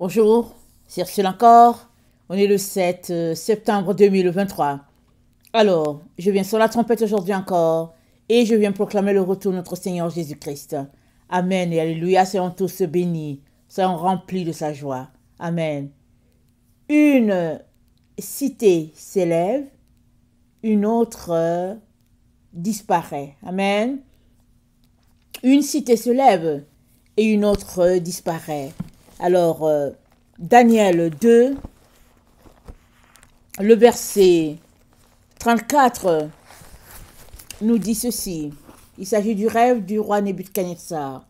Bonjour, c'est Ursule encore. On est le 7 septembre 2023. Alors, je viens sur la trompette aujourd'hui encore et je viens proclamer le retour de notre Seigneur Jésus-Christ. Amen et alléluia, soyons tous bénis, soyons remplis de sa joie. Amen. Une cité s'élève, une autre disparaît. Amen. Une cité se lève et une autre disparaît. Alors, Daniel 2, le verset 34 nous dit ceci. Il s'agit du rêve du roi Nebuchadnezzar.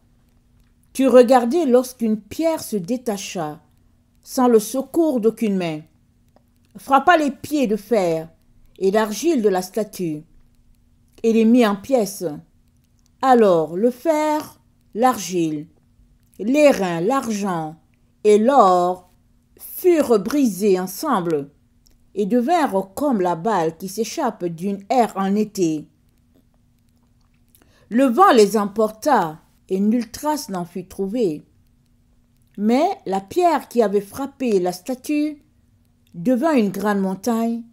Tu regardais lorsqu'une pierre se détacha, sans le secours d'aucune main, frappa les pieds de fer et d'argile de la statue, et les mit en pièces. Alors le fer, l'argile, l'airain, l'argent et l'or furent brisés ensemble et devinrent comme la balle qui s'échappe d'une aire en été. Le vent les emporta et nulle trace n'en fut trouvée. Mais la pierre qui avait frappé la statue devint une grande montagne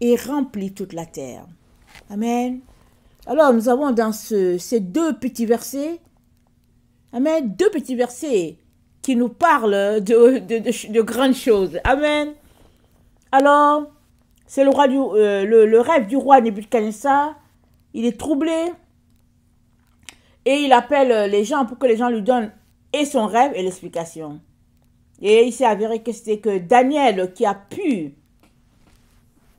et remplit toute la terre. Amen. Alors nous avons dans ces deux petits versets, amen, deux petits versets qui nous parlent de grandes choses. Amen. Alors, c'est le rêve du roi Nebuchadnezzar. Il est troublé et il appelle les gens pour que les gens lui donnent et son rêve et l'explication. Et il s'est avéré que c'était que Daniel qui a pu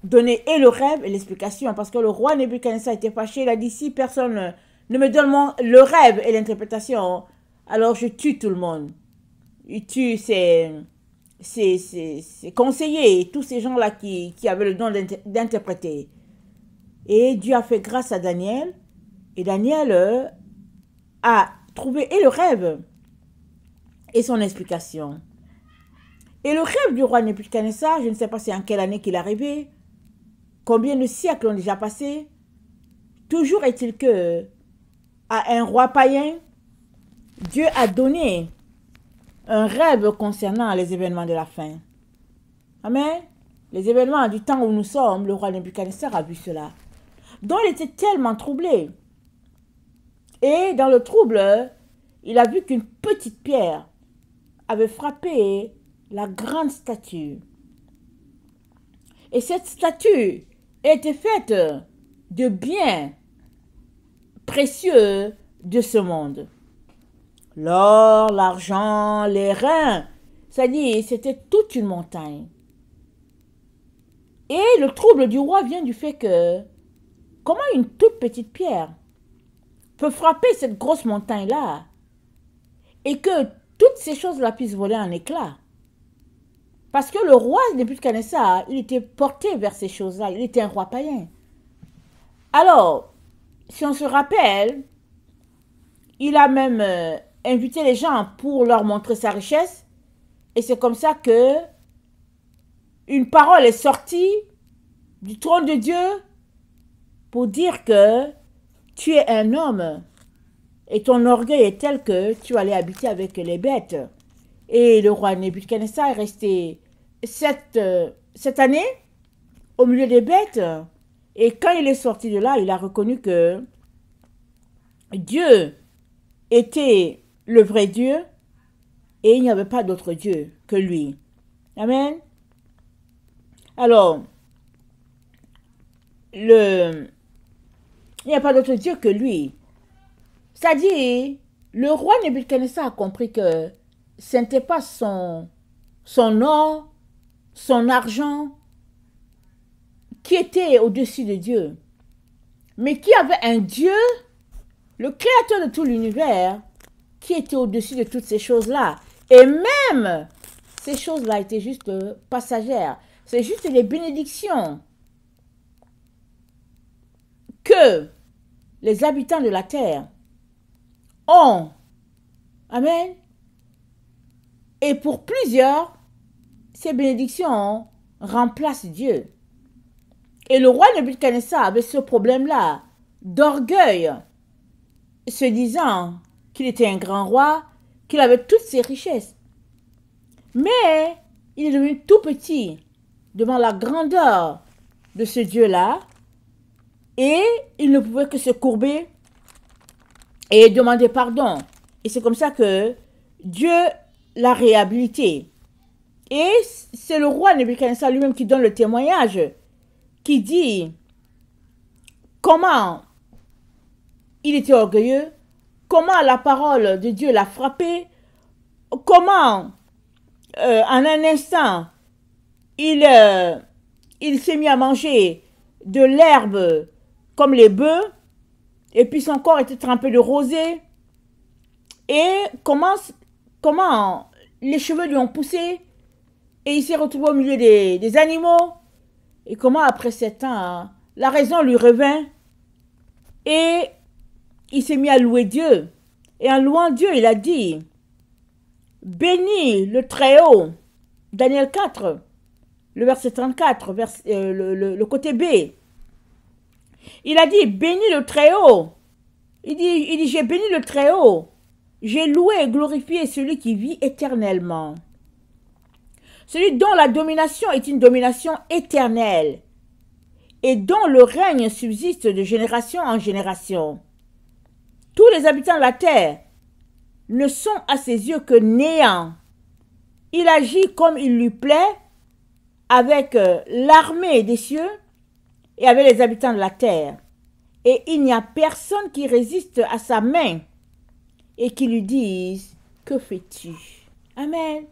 donner et le rêve et l'explication, parce que le roi Nebuchadnezzar était fâché. Il a dit, si personne ne me donne le rêve et l'interprétation, alors je tue tout le monde. Il tue ses conseillers, tous ces gens-là qui avaient le don d'interpréter. Et Dieu a fait grâce à Daniel, et Daniel a trouvé et le rêve et son explication. Et le rêve du roi Nebuchadnezzar, je ne sais pas c'est en quelle année qu'il est arrivé, combien de siècles ont déjà passé. Toujours est-il que à un roi païen, Dieu a donné un rêve concernant les événements de la fin. Amen. Les événements du temps où nous sommes, le roi Nebuchadnezzar a vu cela. Donc il était tellement troublé. Et dans le trouble, il a vu qu'une petite pierre avait frappé la grande statue. Et cette statue était faite de biens précieux de ce monde. L'or, l'argent, les reins, c'est-à-dire c'était toute une montagne. Et le trouble du roi vient du fait que comment une toute petite pierre peut frapper cette grosse montagne-là et que toutes ces choses-là puissent voler en éclats. Parce que le roi Nebuchadnezzar, il était porté vers ces choses-là, il était un roi païen. Alors, si on se rappelle, il a même invité les gens pour leur montrer sa richesse. Et c'est comme ça que une parole est sortie du trône de Dieu pour dire que tu es un homme et ton orgueil est tel que tu vas aller habiter avec les bêtes. Et le roi Nebuchadnezzar est resté cette année au milieu des bêtes. Et quand il est sorti de là, il a reconnu que Dieu était le vrai Dieu et il n'y avait pas d'autre Dieu que lui. Amen. Alors, il n'y a pas d'autre Dieu que lui. C'est-à-dire, le roi Nebuchadnezzar a compris que ce n'était pas son or, son argent qui était au-dessus de Dieu, mais qui avait un Dieu, le créateur de tout l'univers, qui était au-dessus de toutes ces choses-là. Et même, ces choses-là étaient juste passagères. C'est juste les bénédictions que les habitants de la terre ont. Amen. Et pour plusieurs, ces bénédictions remplacent Dieu. Et le roi Nebuchadnezzar avait ce problème-là d'orgueil, se disant qu'il était un grand roi, qu'il avait toutes ses richesses. Mais il est devenu tout petit devant la grandeur de ce Dieu-là. Et il ne pouvait que se courber et demander pardon. Et c'est comme ça que Dieu l'a réhabilité. Et c'est le roi Nebuchadnezzar lui-même qui donne le témoignage, qui dit comment il était orgueilleux, comment la parole de Dieu l'a frappé, comment en un instant il s'est mis à manger de l'herbe comme les bœufs, et puis son corps était trempé de rosée, et comment les cheveux lui ont poussé, et il s'est retrouvé au milieu des animaux, et comment après 7 ans, la raison lui revint, et il s'est mis à louer Dieu. Et en louant Dieu, il a dit, bénis le Très-Haut, Daniel 4, le verset 34, le côté B. Il a dit, bénis le Très-Haut. Il dit, j'ai béni le Très-Haut. J'ai loué et glorifié celui qui vit éternellement. Celui dont la domination est une domination éternelle et dont le règne subsiste de génération en génération. Tous les habitants de la terre ne sont à ses yeux que néants. Il agit comme il lui plaît avec l'armée des cieux et avec les habitants de la terre. Et il n'y a personne qui résiste à sa main et qui lui dise, que fais-tu? Amen.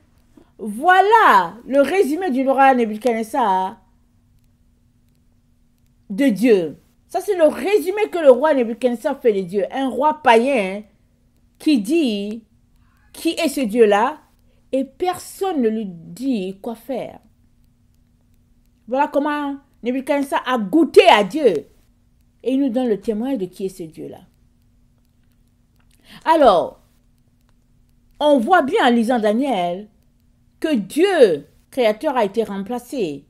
Voilà le résumé du roi Nebuchadnezzar de Dieu. Ça, c'est le résumé que le roi Nebuchadnezzar fait de Dieu. Un roi païen qui dit qui est ce Dieu-là et personne ne lui dit quoi faire. Voilà comment Nebuchadnezzar a goûté à Dieu. Et il nous donne le témoin de qui est ce Dieu-là. Alors, on voit bien en lisant Daniel que Dieu, créateur, a été remplacé.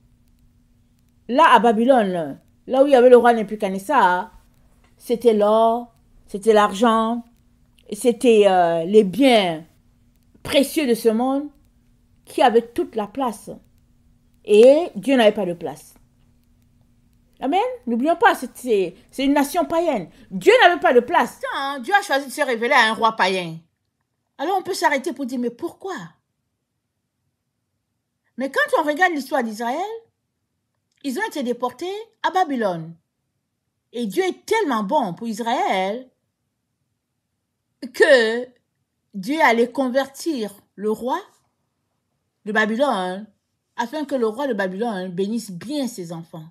Là, à Babylone, là où il y avait le roi Nebuchadnezzar, c'était l'or, c'était l'argent, c'était les biens précieux de ce monde qui avaient toute la place. Et Dieu n'avait pas de place. Amen. N'oublions pas, c'est une nation païenne. Dieu n'avait pas de place. Dieu a choisi de se révéler à un roi païen. Alors on peut s'arrêter pour dire, mais pourquoi? Mais quand on regarde l'histoire d'Israël, ils ont été déportés à Babylone. Et Dieu est tellement bon pour Israël que Dieu allait convertir le roi de Babylone afin que le roi de Babylone bénisse bien ses enfants,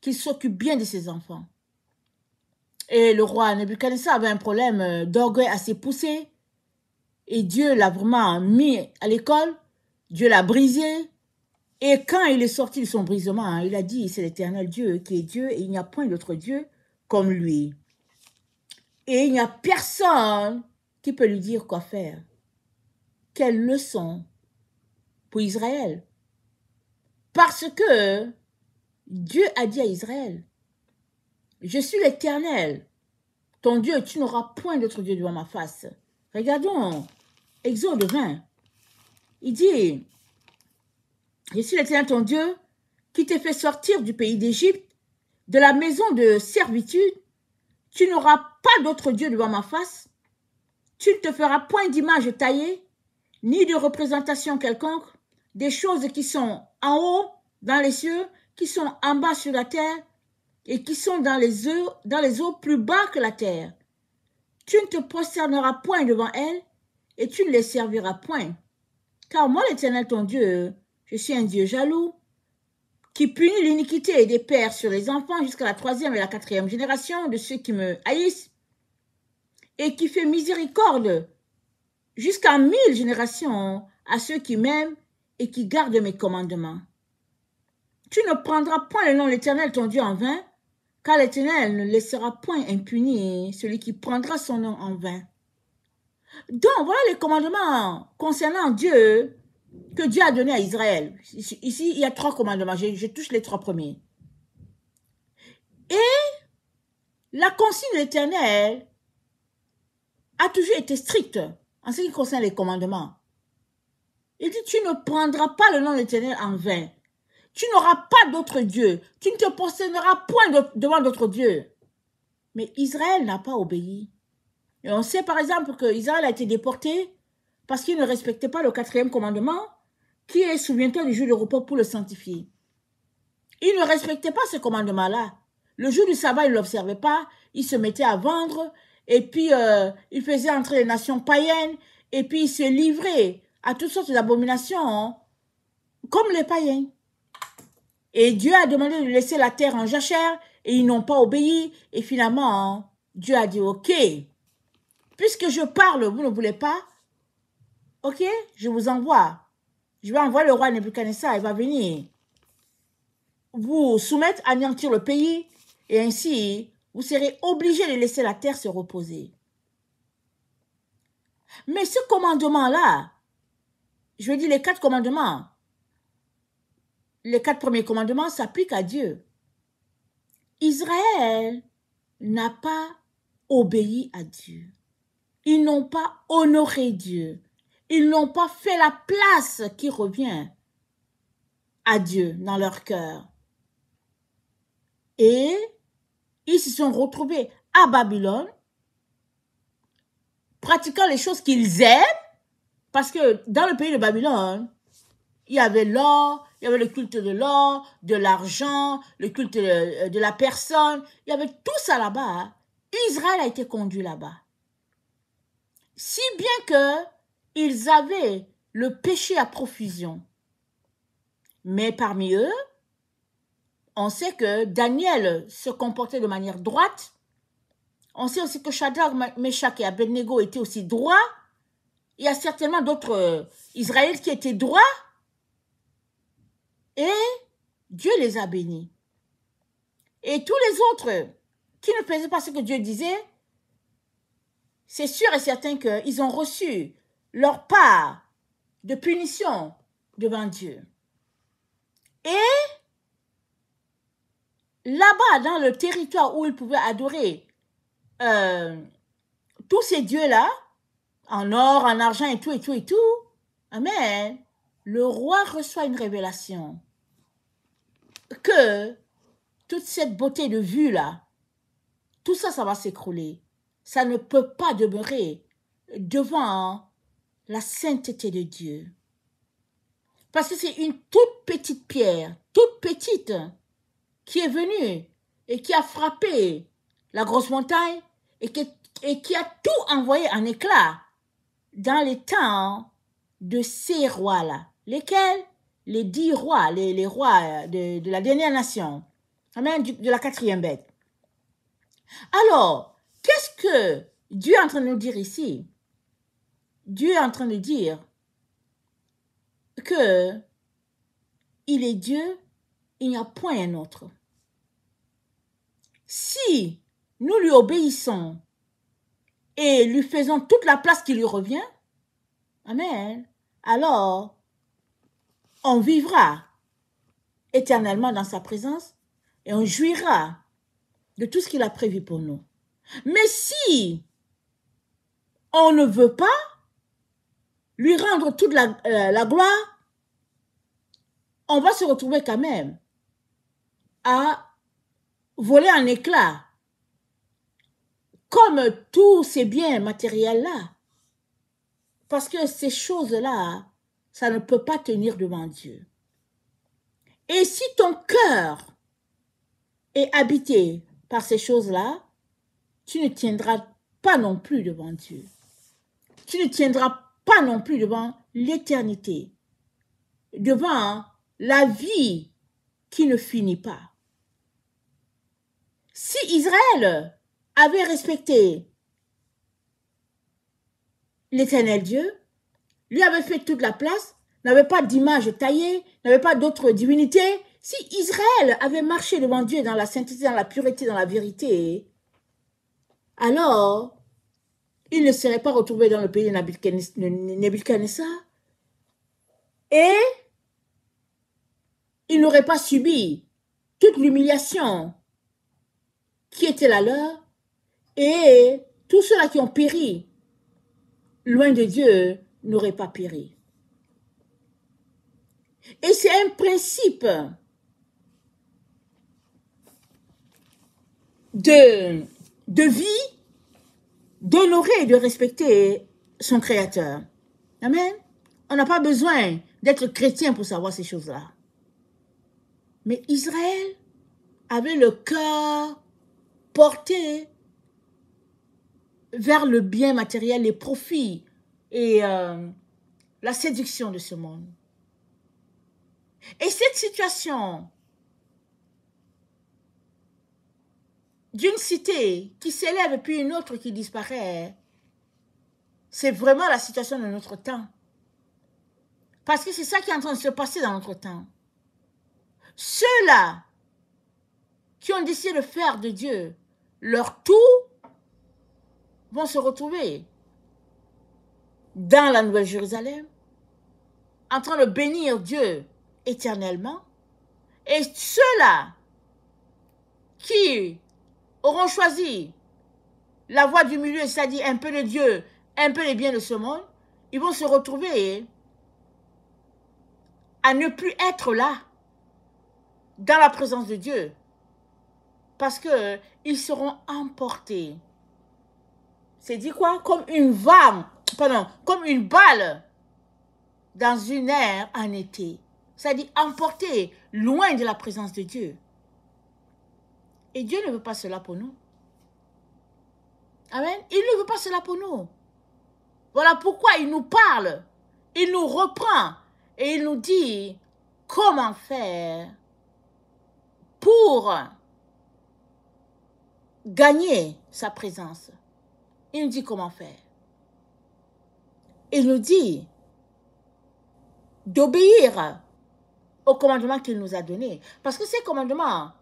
qu'il s'occupe bien de ses enfants. Et le roi Nebuchadnezzar avait un problème d'orgueil assez poussé et Dieu l'a vraiment mis à l'école, Dieu l'a brisé. Et quand il est sorti de son brisement, il a dit, c'est l'Éternel Dieu qui est Dieu et il n'y a point d'autre Dieu comme lui. Et il n'y a personne qui peut lui dire quoi faire. Quelle leçon pour Israël. Parce que Dieu a dit à Israël, je suis l'Éternel, ton Dieu, tu n'auras point d'autre Dieu devant ma face. Regardons Exode 20. Il dit, je suis l'Éternel ton Dieu qui t'ai fait sortir du pays d'Égypte, de la maison de servitude. Tu n'auras pas d'autre Dieu devant ma face. Tu ne te feras point d'image taillée, ni de représentation quelconque, des choses qui sont en haut dans les cieux, qui sont en bas sur la terre, et qui sont dans les eaux plus bas que la terre. Tu ne te prosterneras point devant elles, et tu ne les serviras point. Car moi, l'Éternel ton Dieu, je suis un Dieu jaloux, qui punit l'iniquité des pères sur les enfants jusqu'à la 3e et la 4e génération de ceux qui me haïssent, et qui fait miséricorde jusqu'à 1000 générations à ceux qui m'aiment et qui gardent mes commandements. Tu ne prendras point le nom de l'Éternel ton Dieu en vain, car l'Éternel ne laissera point impuni celui qui prendra son nom en vain. Donc, voilà les commandements concernant Dieu que Dieu a donné à Israël. Ici, il y a 3 commandements. Je touche les 3 premiers. Et la consigne de l'Éternel a toujours été stricte en ce qui concerne les commandements. Il dit, tu ne prendras pas le nom de l'Éternel en vain. Tu n'auras pas d'autre Dieu. Tu ne te prosterneras point devant d'autres dieux. Mais Israël n'a pas obéi. Et on sait par exemple que Israël a été déporté parce qu'il ne respectait pas le 4e commandement, qui est, souviens-toi, du jour de repos pour le sanctifier. Il ne respectait pas ce commandement-là. Le jour du sabbat, il ne l'observait pas. Il se mettait à vendre. Et puis, il faisait entrer les nations païennes. Et puis, il se livrait à toutes sortes d'abominations, hein, comme les païens. Et Dieu a demandé de laisser la terre en jachère. Et ils n'ont pas obéi. Et finalement, hein, Dieu a dit, ok, puisque je parle, vous ne voulez pas, ok, je vous envoie. Je vais envoyer le roi Nebuchadnezzar, il va venir vous soumettre, anéantir le pays, et ainsi, vous serez obligés de laisser la terre se reposer. Mais ce commandement-là, je veux dire les 4 commandements, les 4 premiers commandements s'appliquent à Dieu. Israël n'a pas obéi à Dieu. Ils n'ont pas honoré Dieu. Ils n'ont pas fait la place qui revient à Dieu dans leur cœur. Et ils se sont retrouvés à Babylone, pratiquant les choses qu'ils aiment, parce que dans le pays de Babylone, il y avait l'or, il y avait le culte de l'or, de l'argent, le culte de la personne, il y avait tout ça là-bas. Israël a été conduit là-bas. Si bien que ils avaient le péché à profusion. Mais parmi eux, on sait que Daniel se comportait de manière droite. On sait aussi que Shadrach, Meshach et Abednego étaient aussi droits. Il y a certainement d'autres Israélites qui étaient droits. Et Dieu les a bénis. Et tous les autres qui ne faisaient pas ce que Dieu disait, c'est sûr et certain qu'ils ont reçu leur part de punition devant Dieu. Et là-bas, dans le territoire où ils pouvaient adorer tous ces dieux-là, en or, en argent et tout, et tout, et tout, amen, le roi reçoit une révélation que toute cette beauté de vue-là, tout ça, ça va s'écrouler. Ça ne peut pas demeurer devant la sainteté de Dieu. Parce que c'est une toute petite pierre, toute petite, qui est venue et qui a frappé la grosse montagne et qui a tout envoyé en éclat dans les temps de ces rois-là. Lesquels? Les 10 rois, les rois de la dernière nation, de la 4e bête. Alors, qu'est-ce que Dieu est en train de nous dire ici? Dieu est en train de dire que il est Dieu, il n'y a point un autre. Si nous lui obéissons et lui faisons toute la place qui lui revient, amen, alors on vivra éternellement dans sa présence et on jouira de tout ce qu'il a prévu pour nous. Mais si on ne veut pas lui rendre toute la gloire, on va se retrouver quand même à voler en éclats comme tous ces biens matériels-là. Parce que ces choses-là, ça ne peut pas tenir devant Dieu. Et si ton cœur est habité par ces choses-là, tu ne tiendras pas non plus devant Dieu. Tu ne tiendras pas non plus devant l'éternité, devant la vie qui ne finit pas. Si Israël avait respecté l'Éternel Dieu, lui avait fait toute la place, n'avait pas d'image taillée, n'avait pas d'autres divinités, si Israël avait marché devant Dieu dans la sainteté, dans la pureté, dans la vérité, alors il ne serait pas retrouvé dans le pays de Nebuchadnezzar et il n'aurait pas subi toute l'humiliation qui était la leur et tous ceux-là qui ont péri loin de Dieu n'auraient pas péri. Et c'est un principe de vie, d'honorer et de respecter son Créateur. Amen. On n'a pas besoin d'être chrétien pour savoir ces choses-là. Mais Israël avait le cœur porté vers le bien matériel, les profits et la séduction de ce monde. Et cette situation d'une cité qui s'élève et puis une autre qui disparaît, c'est vraiment la situation de notre temps. Parce que c'est ça qui est en train de se passer dans notre temps. Ceux-là qui ont décidé de faire de Dieu leur tout vont se retrouver dans la Nouvelle Jérusalem, en train de bénir Dieu éternellement. Et ceux-là qui auront choisi la voie du milieu, c'est-à-dire un peu de Dieu, un peu les biens de ce monde, ils vont se retrouver à ne plus être là, dans la présence de Dieu, parce qu'ils seront emportés. C'est dit quoi? Comme une comme une balle dans une aire en été. C'est-à-dire emportés loin de la présence de Dieu. Et Dieu ne veut pas cela pour nous. Amen. Il ne veut pas cela pour nous. Voilà pourquoi il nous parle, il nous reprend et il nous dit comment faire pour gagner sa présence. Il nous dit comment faire. Il nous dit d'obéir aux commandements qu'il nous a donnés. Parce que ces commandements,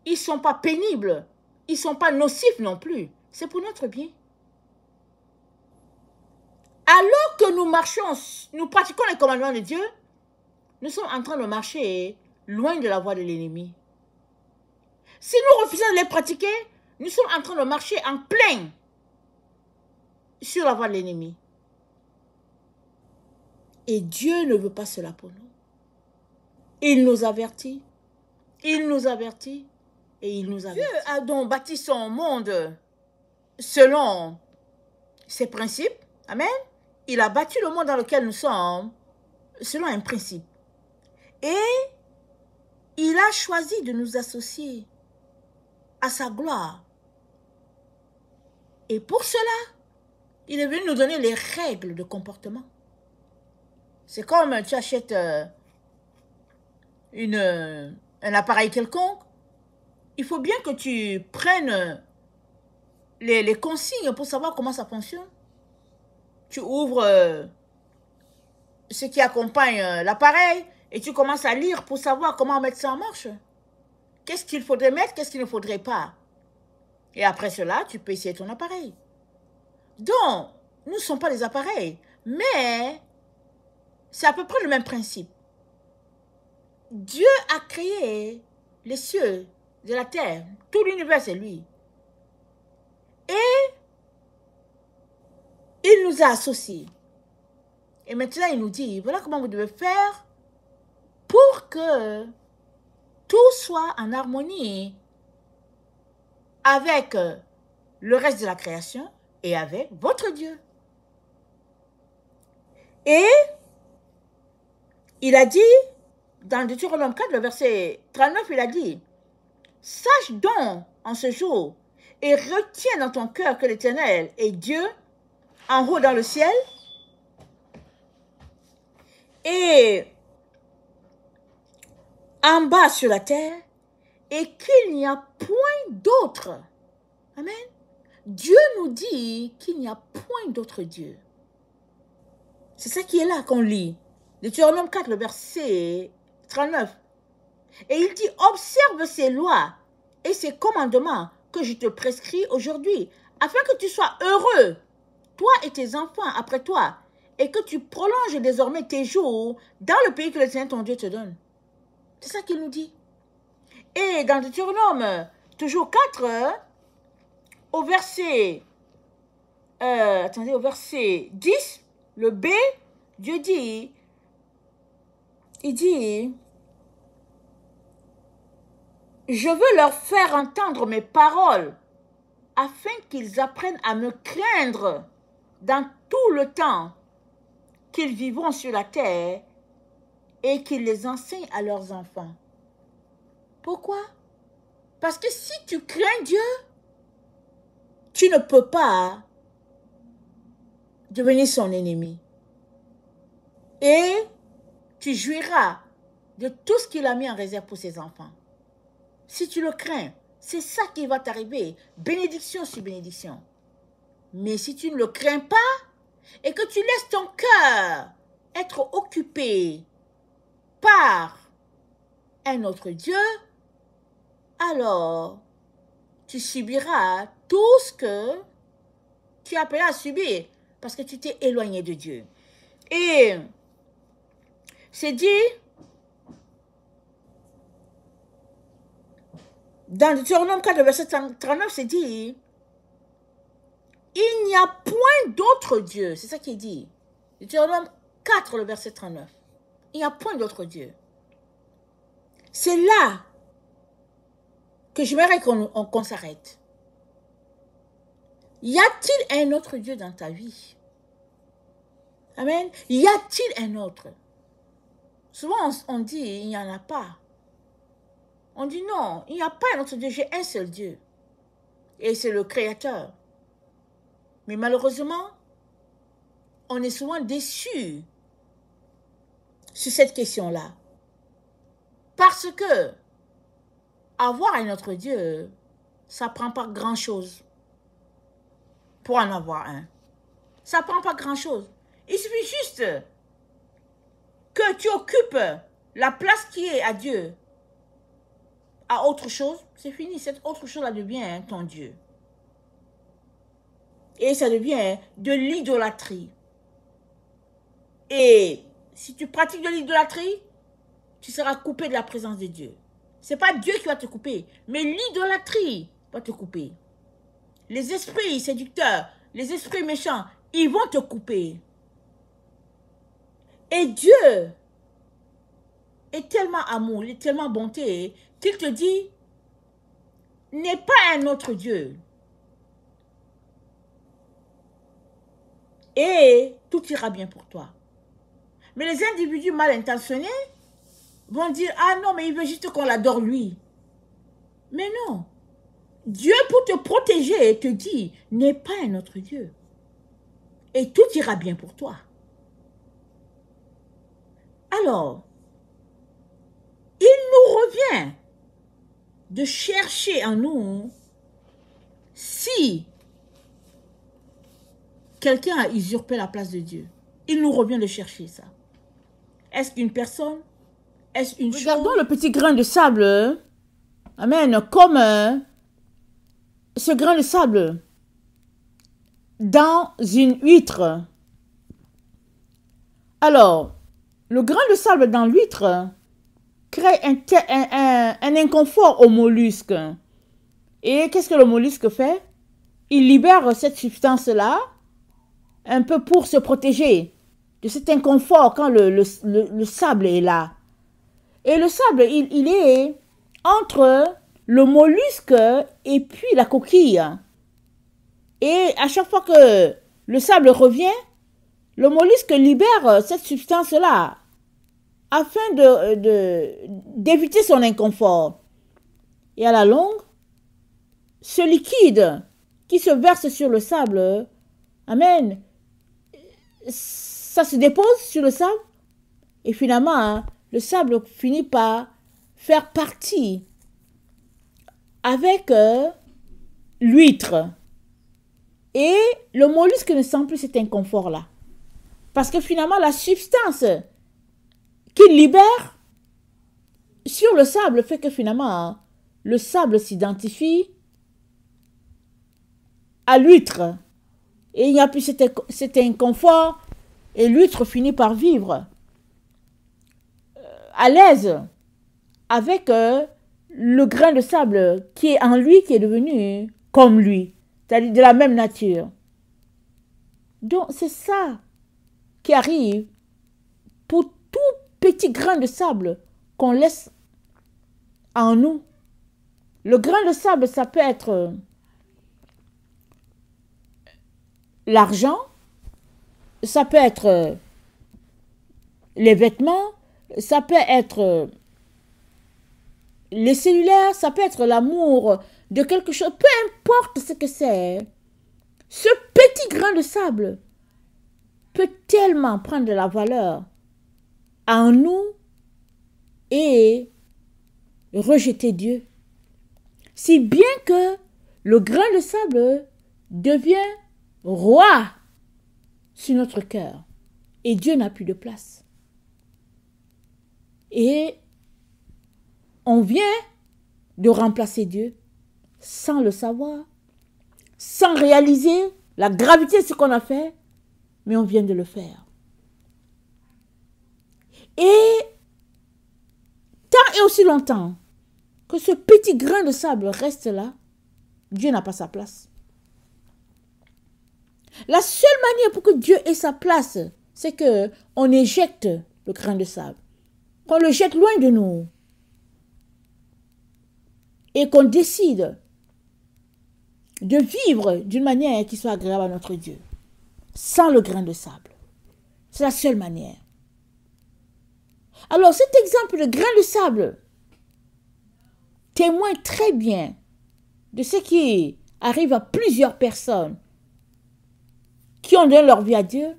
ils ne sont pas pénibles, ils ne sont pas nocifs non plus. C'est pour notre bien. Alors que nous marchons, nous pratiquons les commandements de Dieu, nous sommes en train de marcher loin de la voie de l'ennemi. Si nous refusons de les pratiquer, nous sommes en train de marcher en plein sur la voie de l'ennemi. Et Dieu ne veut pas cela pour nous. Il nous avertit. Il nous avertit. Et il nous avertit. Dieu a donc bâti son monde selon ses principes. Amen. Il a bâti le monde dans lequel nous sommes selon un principe. Et il a choisi de nous associer à sa gloire. Et pour cela, il est venu nous donner les règles de comportement. C'est comme tu achètes un appareil quelconque. Il faut bien que tu prennes les consignes pour savoir comment ça fonctionne. Tu ouvres ce qui accompagne l'appareil et tu commences à lire pour savoir comment mettre ça en marche. Qu'est-ce qu'il faudrait mettre, qu'est-ce qu'il ne faudrait pas. Et après cela, tu peux essayer ton appareil. Donc, nous ne sommes pas des appareils, mais c'est à peu près le même principe. Dieu a créé les cieux de la terre. Tout l'univers, c'est lui. Et il nous a associés. Et maintenant, il nous dit, voilà comment vous devez faire pour que tout soit en harmonie avec le reste de la création et avec votre Dieu. Et il a dit, dans Deutéronome 4, le verset 39, il a dit, sache donc en ce jour et retiens dans ton cœur que l'Éternel est Dieu en haut dans le ciel et en bas sur la terre et qu'il n'y a point d'autre. Amen. Dieu nous dit qu'il n'y a point d'autre Dieu. C'est ça qui est là qu'on lit. Deutéronome 4, le verset 39. Et il dit, observe ces lois et ces commandements que je te prescris aujourd'hui, afin que tu sois heureux, toi et tes enfants après toi, et que tu prolonges désormais tes jours dans le pays que le Seigneur ton Dieu te donne. C'est ça qu'il nous dit. Et dans Deutéronome, toujours 4, au verset 10, le B, Dieu dit, il dit, je veux leur faire entendre mes paroles afin qu'ils apprennent à me craindre dans tout le temps qu'ils vivront sur la terre et qu'ils les enseignent à leurs enfants. Pourquoi? Parce que si tu crains Dieu, tu ne peux pas devenir son ennemi. Et tu jouiras de tout ce qu'il a mis en réserve pour ses enfants. Si tu le crains, c'est ça qui va t'arriver. Bénédiction sur bénédiction. Mais si tu ne le crains pas et que tu laisses ton cœur être occupé par un autre Dieu, alors tu subiras tout ce que tu as appelé à subir parce que tu t'es éloigné de Dieu. Et c'est dit dans Deutéronome 4, verset 39, c'est dit, il n'y a point d'autre Dieu. C'est ça qui est dit. Deutéronome 4, le verset 39. Il n'y a point d'autre Dieu. C'est là que j'aimerais qu'on s'arrête. Y a-t-il un autre Dieu dans ta vie? Amen. Y a-t-il un autre? Souvent on dit, il n'y en a pas. On dit non, il n'y a pas un autre Dieu, j'ai un seul Dieu. Et c'est le Créateur. Mais malheureusement, on est souvent déçus sur cette question-là. Parce que avoir un autre Dieu, ça ne prend pas grand-chose pour en avoir un. Ça ne prend pas grand-chose. Il suffit juste que tu occupes la place qui est à Dieu à autre chose, c'est fini. Cette autre chose-là devient ton Dieu. Et ça devient de l'idolâtrie. Et si tu pratiques de l'idolâtrie, tu seras coupé de la présence de Dieu. Ce n'est pas Dieu qui va te couper, mais l'idolâtrie va te couper. Les esprits séducteurs, les esprits méchants, ils vont te couper. Et Dieu est tellement amour, il est tellement bonté, qu'il te dit, n'est pas un autre Dieu. Et tout ira bien pour toi. Mais les individus mal intentionnés vont dire, ah non, mais il veut juste qu'on l'adore lui. Mais non. Dieu, pour te protéger, te dit, n'est pas un autre Dieu. Et tout ira bien pour toi. Alors, il nous revient de chercher en nous si quelqu'un a usurpé la place de Dieu. Il nous revient de chercher ça. Est-ce une personne? Est-ce une chose? Regardons le petit grain de sable. Amen. Comme ce grain de sable dans une huître. Alors, le grain de sable dans l'huître crée un inconfort au mollusque. Et qu'est-ce que le mollusque fait? Il libère cette substance-là un peu pour se protéger de cet inconfort quand le sable est là. Et le sable, il est entre le mollusque et puis la coquille. Et à chaque fois que le sable revient, le mollusque libère cette substance-là afin d'éviter son inconfort. Et à la longue, ce liquide qui se verse sur le sable, amen, ça se dépose sur le sable et finalement, le sable finit par faire partie avec l'huître. Et le mollusque ne sent plus cet inconfort-là. Parce que finalement, la substance qu'il libère sur le sable fait que finalement, le sable s'identifie à l'huître. Et il n'y a plus cet inconfort et l'huître finit par vivre à l'aise avec le grain de sable qui est en lui, qui est devenu comme lui, c'est-à-dire de la même nature. Donc c'est ça qui arrive pour tout petit grain de sable qu'on laisse en nous. Le grain de sable, ça peut être l'argent, ça peut être les vêtements, ça peut être les cellulaires, ça peut être l'amour de quelque chose, peu importe ce que c'est. Ce petit grain de sable peut tellement prendre de la valeur en nous et rejeter Dieu. Si bien que le grain de sable devient roi sur notre cœur et Dieu n'a plus de place. Et on vient de remplacer Dieu sans le savoir, sans réaliser la gravité de ce qu'on a fait, mais on vient de le faire. Et tant et aussi longtemps que ce petit grain de sable reste là, Dieu n'a pas sa place. La seule manière pour que Dieu ait sa place, c'est que on éjecte le grain de sable, qu'on le jette loin de nous et qu'on décide de vivre d'une manière qui soit agréable à notre Dieu, sans le grain de sable. C'est la seule manière. Alors cet exemple de grain de sable témoigne très bien de ce qui arrive à plusieurs personnes qui ont donné leur vie à Dieu,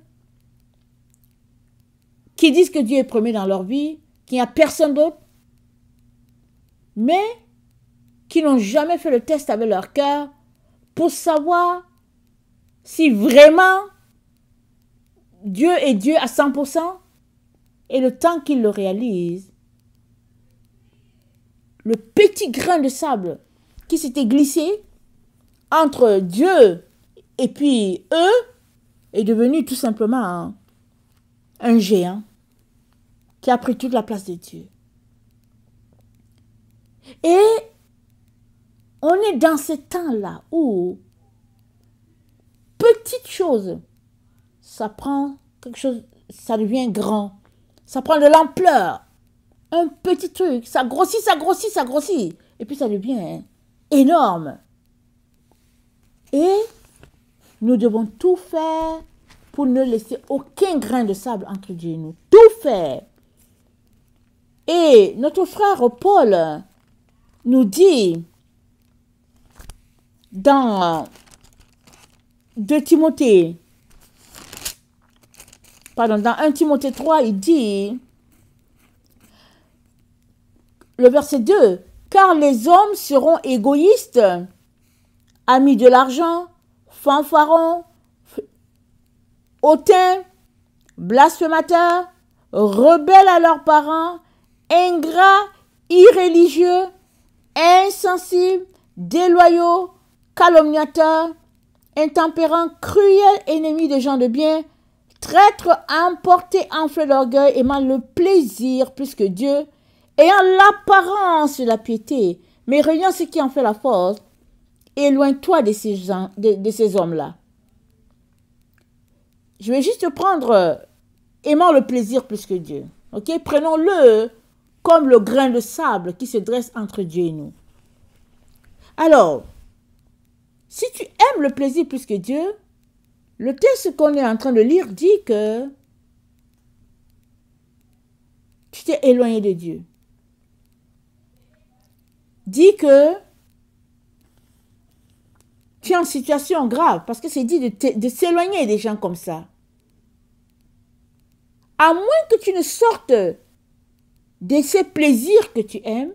qui disent que Dieu est premier dans leur vie, qu'il n'y a personne d'autre, mais qui n'ont jamais fait le test avec leur cœur pour savoir si vraiment Dieu est Dieu à 100%, et le temps qu'ils le réalisent, le petit grain de sable qui s'était glissé entre Dieu et puis eux est devenu tout simplement un géant qui a pris toute la place de Dieu. Et on est dans ce temps-là où petite chose, ça prend quelque chose, ça devient grand, ça prend de l'ampleur. Un petit truc, ça grossit, ça grossit, ça grossit. Et puis ça devient énorme. Et nous devons tout faire pour ne laisser aucun grain de sable entre Dieu et nous. Tout faire. Et notre frère Paul nous dit dans 1 Timothée 3, il dit, le verset 2, « Car les hommes seront égoïstes, amis de l'argent, fanfarons, hautains, blasphémateurs, rebelles à leurs parents, ingrats, irréligieux, insensibles, déloyaux, calomniateurs, intempérants, cruels, ennemis des gens de bien, traîtres, emportés, enflés d'orgueil, aimant le plaisir plus que Dieu, ayant l'apparence de la piété, mais reniant ce qui en fait la force, éloigne-toi de ces hommes-là. » Je vais juste prendre aimant le plaisir plus que Dieu. Ok? Prenons-le comme le grain de sable qui se dresse entre Dieu et nous. Alors, si tu aimes le plaisir plus que Dieu, le texte qu'on est en train de lire dit que tu t'es éloigné de Dieu. Dit que tu es en situation grave, parce que c'est dit de s'éloigner des gens comme ça. À moins que tu ne sortes de ces plaisirs que tu aimes,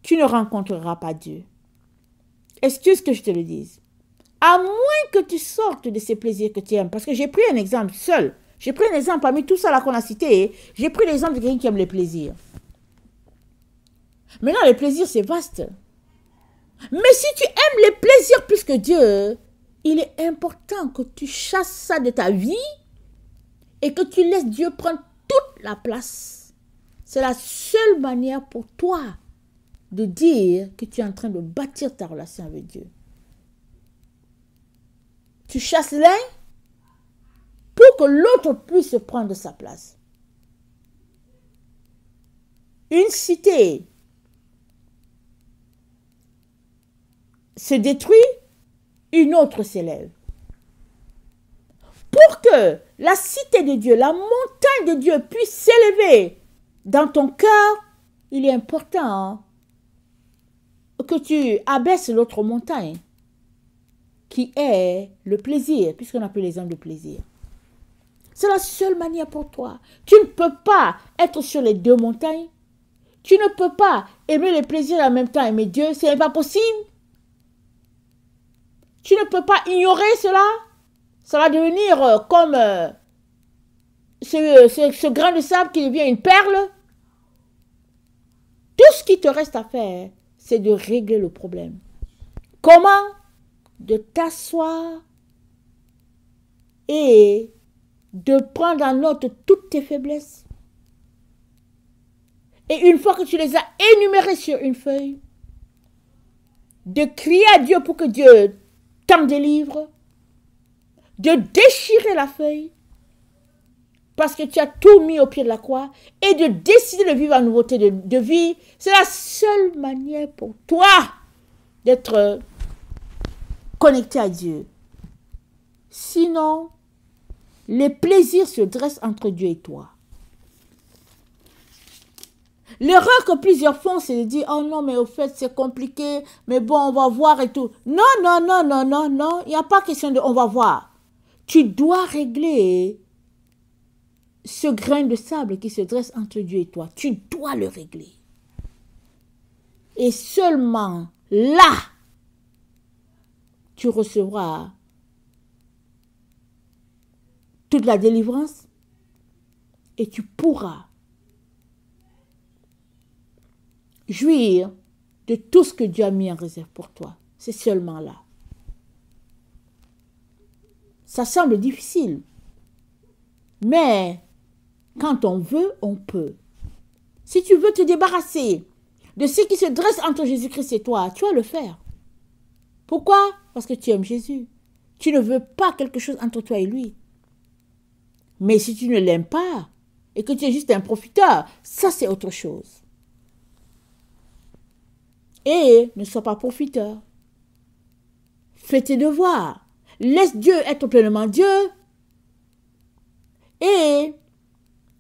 tu ne rencontreras pas Dieu. Excuse que je te le dise. À moins que tu sortes de ces plaisirs que tu aimes, parce que j'ai pris un exemple seul. J'ai pris un exemple parmi tout ça là qu'on a cité. J'ai pris l'exemple de quelqu'un qui aime les plaisirs. Maintenant, les plaisirs, c'est vaste. Mais si tu aimes les plaisirs plus que Dieu, il est important que tu chasses ça de ta vie et que tu laisses Dieu prendre toute la place. C'est la seule manière pour toi de dire que tu es en train de bâtir ta relation avec Dieu. Tu chasses l'un pour que l'autre puisse prendre sa place. une cité se détruit, une autre s'élève. Pour que la cité de Dieu, la montagne de Dieu puisse s'élever dans ton cœur, il est important que tu abaisses l'autre montagne, qui est le plaisir, puisqu'on appelle les hommes de plaisir. C'est la seule manière pour toi. Tu ne peux pas être sur les deux montagnes. Tu ne peux pas aimer les plaisirs et en même temps aimer Dieu. Ce n'est pas possible. Tu ne peux pas ignorer cela. Ça va devenir comme ce grain de sable qui devient une perle. Tout ce qui te reste à faire, c'est de régler le problème. Comment? De t'asseoir et de prendre en note toutes tes faiblesses. Et une fois que tu les as énumérées sur une feuille, de crier à Dieu pour que Dieu t'en délivre, de déchirer la feuille, parce que tu as tout mis au pied de la croix, et de décider de vivre en nouveauté de vie. C'est la seule manière pour toi d'être connecté à Dieu. Sinon, les plaisirs se dressent entre Dieu et toi. L'erreur que plusieurs font, c'est de dire, oh non, mais au fait, c'est compliqué, mais bon, on va voir et tout. Non, non, non, non, non, non, il n'y a pas question de on va voir. Tu dois régler ce grain de sable qui se dresse entre Dieu et toi. Tu dois le régler. Et seulement là, tu recevras toute la délivrance et tu pourras jouir de tout ce que Dieu a mis en réserve pour toi. C'est seulement là. Ça semble difficile, mais quand on veut, on peut. Si tu veux te débarrasser de ce qui se dresse entre Jésus-Christ et toi, tu vas le faire. Pourquoi? Parce que tu aimes Jésus. Tu ne veux pas quelque chose entre toi et lui. Mais si tu ne l'aimes pas et que tu es juste un profiteur, ça c'est autre chose. Et ne sois pas profiteur. Fais tes devoirs. Laisse Dieu être pleinement Dieu. Et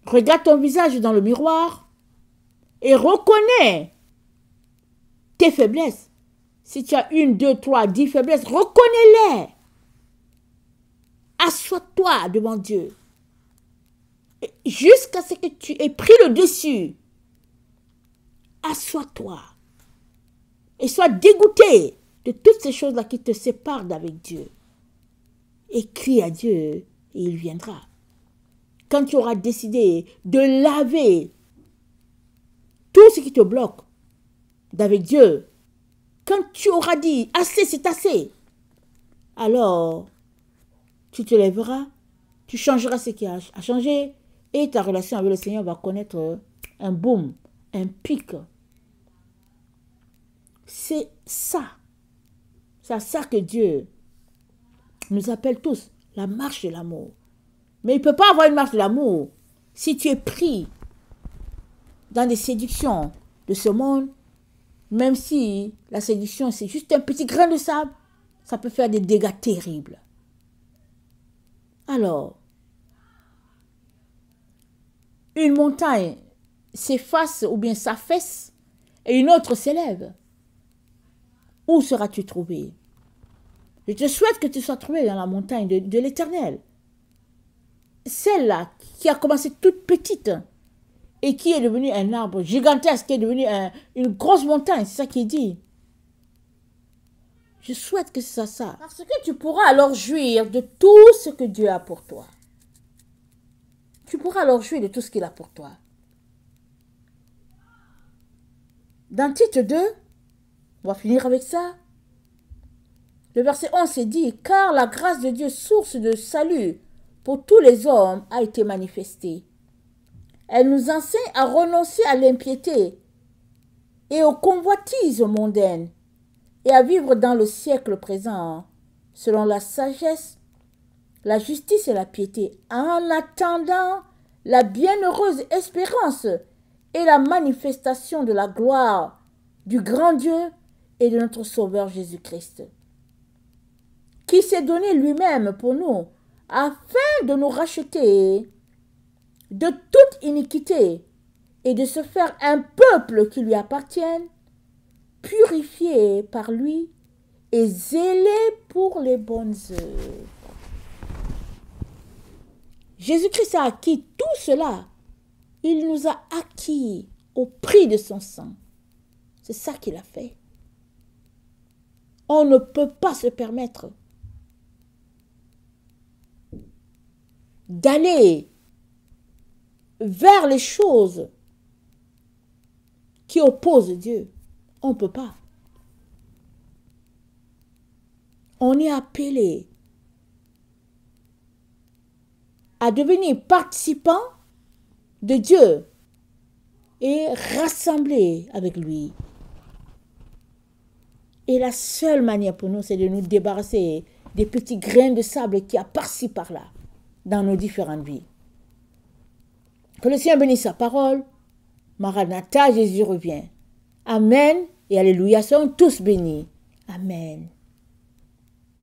regarde ton visage dans le miroir et reconnais tes faiblesses. Si tu as 1, 2, 3, 10 faiblesses, reconnais-les. Assois-toi devant Dieu. Jusqu'à ce que tu aies pris le dessus. Assois-toi. Et sois dégoûté de toutes ces choses-là qui te séparent d'avec Dieu. Et crie à Dieu et il viendra. Quand tu auras décidé de laver tout ce qui te bloque d'avec Dieu, quand tu auras dit assez, c'est assez, alors tu te lèveras, tu changeras ce qui a changé et ta relation avec le Seigneur va connaître un boom, un pic. C'est ça. C'est à ça que Dieu nous appelle tous, la marche de l'amour. Mais il ne peut pas avoir une marche de l'amour si tu es pris dans des séductions de ce monde, même si la séduction c'est juste un petit grain de sable, ça peut faire des dégâts terribles. Alors, une montagne s'efface ou bien s'affaisse et une autre s'élève. Où seras-tu trouvé? Je te souhaite que tu sois trouvé dans la montagne de l'Éternel. Celle-là qui a commencé toute petite et qui est devenue un arbre gigantesque, qui est devenue une grosse montagne, c'est ça qui est dit. Je souhaite que ce soit ça. Parce que tu pourras alors jouir de tout ce que Dieu a pour toi. Tu pourras alors jouir de tout ce qu'il a pour toi. Dans Tite 2, on va finir avec ça. Le verset 11 est dit, « Car la grâce de Dieu, source de salut pour tous les hommes, a été manifestée. Elle nous enseigne à renoncer à l'impiété et aux convoitises mondaines et à vivre dans le siècle présent selon la sagesse, la justice et la piété, en attendant la bienheureuse espérance et la manifestation de la gloire du grand Dieu et de notre Sauveur Jésus-Christ, qui s'est donné lui-même pour nous, afin de nous racheter de toute iniquité et de se faire un peuple qui lui appartienne, purifié par lui et zélé pour les bonnes œuvres. Jésus-Christ a acquis tout cela. Il nous a acquis au prix de son sang. C'est ça qu'il a fait. On ne peut pas se permettre d'aller vers les choses qui opposent Dieu. On ne peut pas. On est appelé à devenir participant de Dieu et rassemblé avec lui. Et la seule manière pour nous, c'est de nous débarrasser des petits grains de sable qu'il y a par-ci, par-là, dans nos différentes vies. Que le Seigneur bénisse sa parole. Maranatha, Jésus revient. Amen et alléluia, soyons tous bénis. Amen.